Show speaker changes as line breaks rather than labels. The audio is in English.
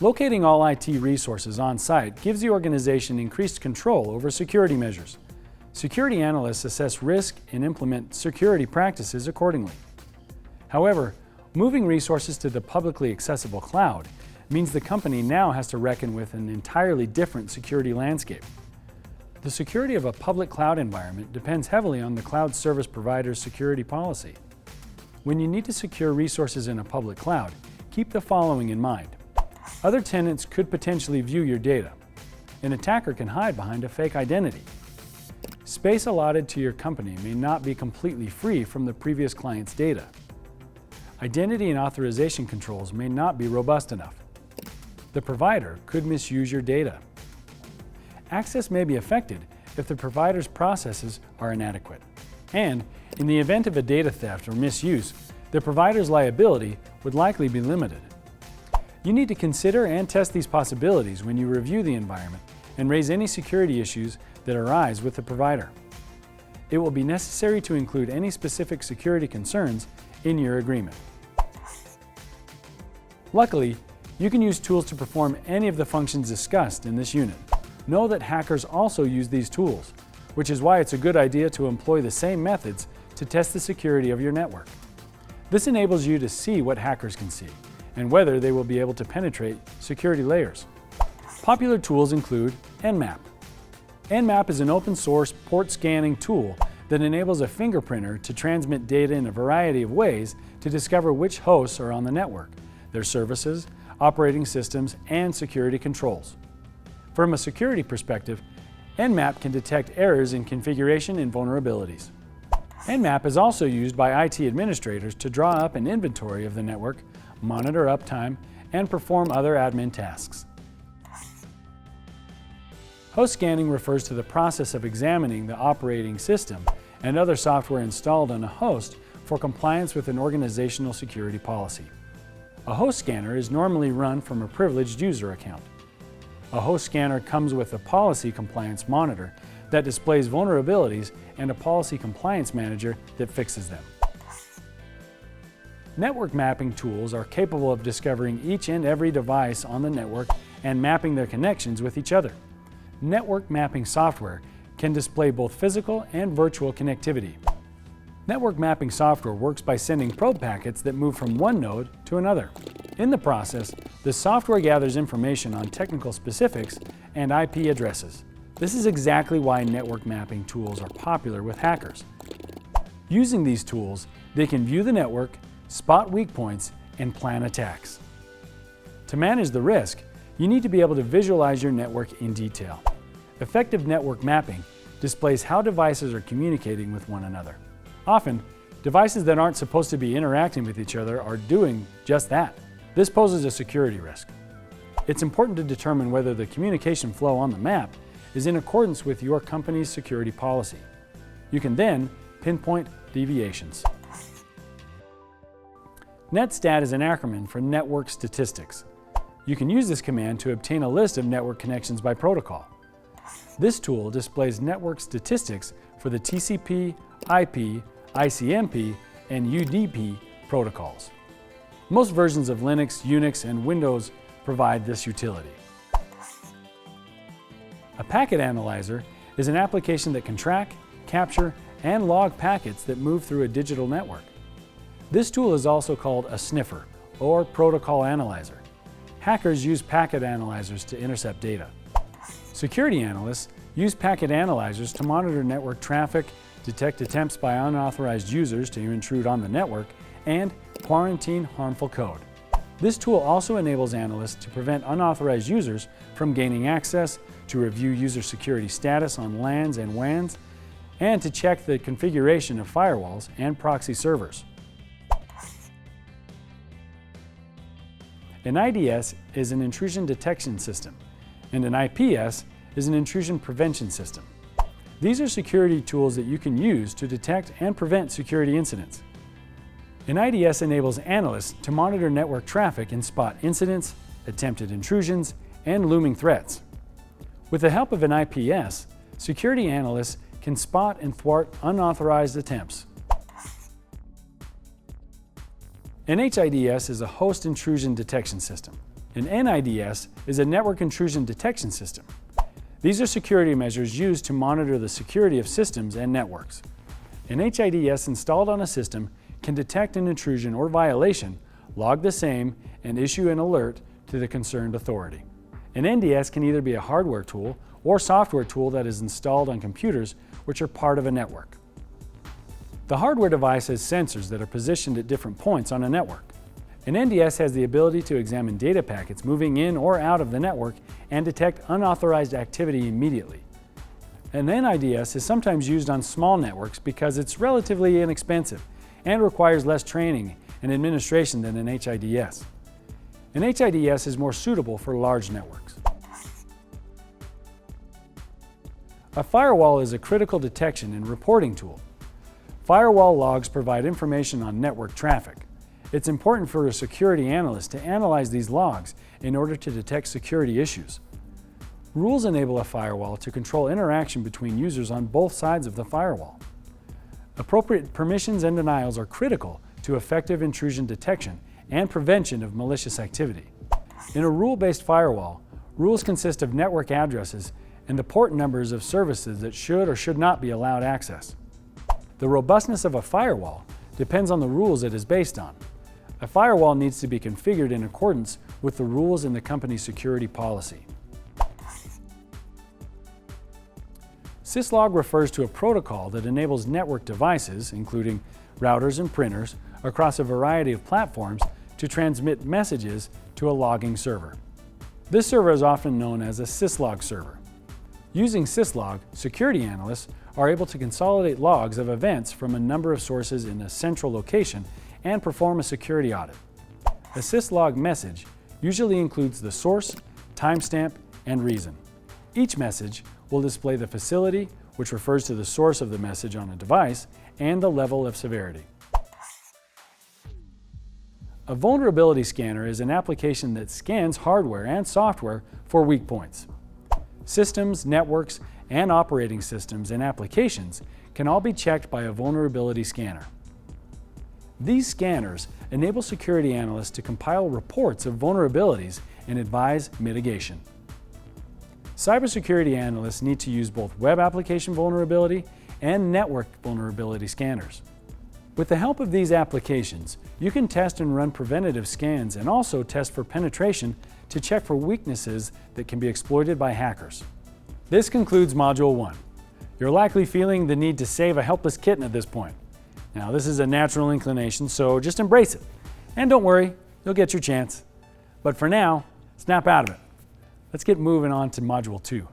Locating all IT resources on site gives the organization increased control over security measures. Security analysts assess risk and implement security practices accordingly. However, moving resources to the publicly accessible cloud means the company now has to reckon with an entirely different security landscape. The security of a public cloud environment depends heavily on the cloud service provider's security policy. When you need to secure resources in a public cloud, keep the following in mind. Other tenants could potentially view your data. An attacker can hide behind a fake identity. Space allotted to your company may not be completely free from the previous client's data. Identity and authorization controls may not be robust enough. The provider could misuse your data. Access may be affected if the provider's processes are inadequate. And, in the event of a data theft or misuse, the provider's liability would likely be limited. You need to consider and test these possibilities when you review the environment and raise any security issues that arise with the provider. It will be necessary to include any specific security concerns in your agreement. Luckily, you can use tools to perform any of the functions discussed in this unit. Know that hackers also use these tools, which is why it's a good idea to employ the same methods to test the security of your network. This enables you to see what hackers can see and whether they will be able to penetrate security layers. Popular tools include Nmap. Nmap is an open-source port scanning tool that enables a fingerprinter to transmit data in a variety of ways to discover which hosts are on the network, their services, operating systems, and security controls. From a security perspective, Nmap can detect errors in configuration and vulnerabilities. Nmap is also used by IT administrators to draw up an inventory of the network, monitor uptime, and perform other admin tasks. Host scanning refers to the process of examining the operating system and other software installed on a host for compliance with an organizational security policy. A host scanner is normally run from a privileged user account. A host scanner comes with a policy compliance monitor that displays vulnerabilities and a policy compliance manager that fixes them. Network mapping tools are capable of discovering each and every device on the network and mapping their connections with each other. Network mapping software can display both physical and virtual connectivity. Network mapping software works by sending probe packets that move from one node to another. In the process, the software gathers information on technical specifics and IP addresses. This is exactly why network mapping tools are popular with hackers. Using these tools, they can view the network, spot weak points, and plan attacks. To manage the risk, you need to be able to visualize your network in detail. Effective network mapping displays how devices are communicating with one another. Often, devices that aren't supposed to be interacting with each other are doing just that. This poses a security risk. It's important to determine whether the communication flow on the map is in accordance with your company's security policy. You can then pinpoint deviations. NetStat is an acronym for Network Statistics. You can use this command to obtain a list of network connections by protocol. This tool displays network statistics for the TCP, IP, ICMP, and UDP protocols. Most versions of Linux, Unix, and Windows provide this utility. A packet analyzer is an application that can track, capture, and log packets that move through a digital network. This tool is also called a sniffer, or protocol analyzer. Hackers use packet analyzers to intercept data. Security analysts use packet analyzers to monitor network traffic, detect attempts by unauthorized users to intrude on the network, and quarantine harmful code. This tool also enables analysts to prevent unauthorized users from gaining access, to review user security status on LANs and WANs, and to check the configuration of firewalls and proxy servers. An IDS is an intrusion detection system, and an IPS is an intrusion prevention system. These are security tools that you can use to detect and prevent security incidents. An IDS enables analysts to monitor network traffic and spot incidents, attempted intrusions, and looming threats. With the help of an IPS, security analysts can spot and thwart unauthorized attempts. An HIDS is a host intrusion detection system. An NIDS is a network intrusion detection system. These are security measures used to monitor the security of systems and networks. An HIDS installed on a system can detect an intrusion or violation, log the same, and issue an alert to the concerned authority. An NDS can either be a hardware tool or software tool that is installed on computers which are part of a network. The hardware device has sensors that are positioned at different points on a network. An NDS has the ability to examine data packets moving in or out of the network and detect unauthorized activity immediately. An NIDS is sometimes used on small networks because it's relatively inexpensive and requires less training and administration than an HIDS. An HIDS is more suitable for large networks. A firewall is a critical detection and reporting tool. Firewall logs provide information on network traffic. It's important for a security analyst to analyze these logs in order to detect security issues. Rules enable a firewall to control interaction between users on both sides of the firewall. Appropriate permissions and denials are critical to effective intrusion detection and prevention of malicious activity. In a rule-based firewall, rules consist of network addresses and the port numbers of services that should or should not be allowed access. The robustness of a firewall depends on the rules it is based on. A firewall needs to be configured in accordance with the rules in the company's security policy. Syslog refers to a protocol that enables network devices, including routers and printers, across a variety of platforms to transmit messages to a logging server. This server is often known as a Syslog server. Using Syslog, security analysts are able to consolidate logs of events from a number of sources in a central location and perform a security audit. A Syslog message usually includes the source, timestamp, and reason. Each message will display the facility, which refers to the source of the message on a device, and the level of severity. A vulnerability scanner is an application that scans hardware and software for weak points. Systems, networks, and operating systems and applications can all be checked by a vulnerability scanner. These scanners enable security analysts to compile reports of vulnerabilities and advise mitigation. Cybersecurity analysts need to use both web application vulnerability and network vulnerability scanners. With the help of these applications, you can test and run preventative scans and also test for penetration to check for weaknesses that can be exploited by hackers. This concludes Module 1. You're likely feeling the need to save a helpless kitten at this point. Now, this is a natural inclination, so just embrace it. And don't worry, you'll get your chance. But for now, snap out of it. Let's get moving on to Module 2.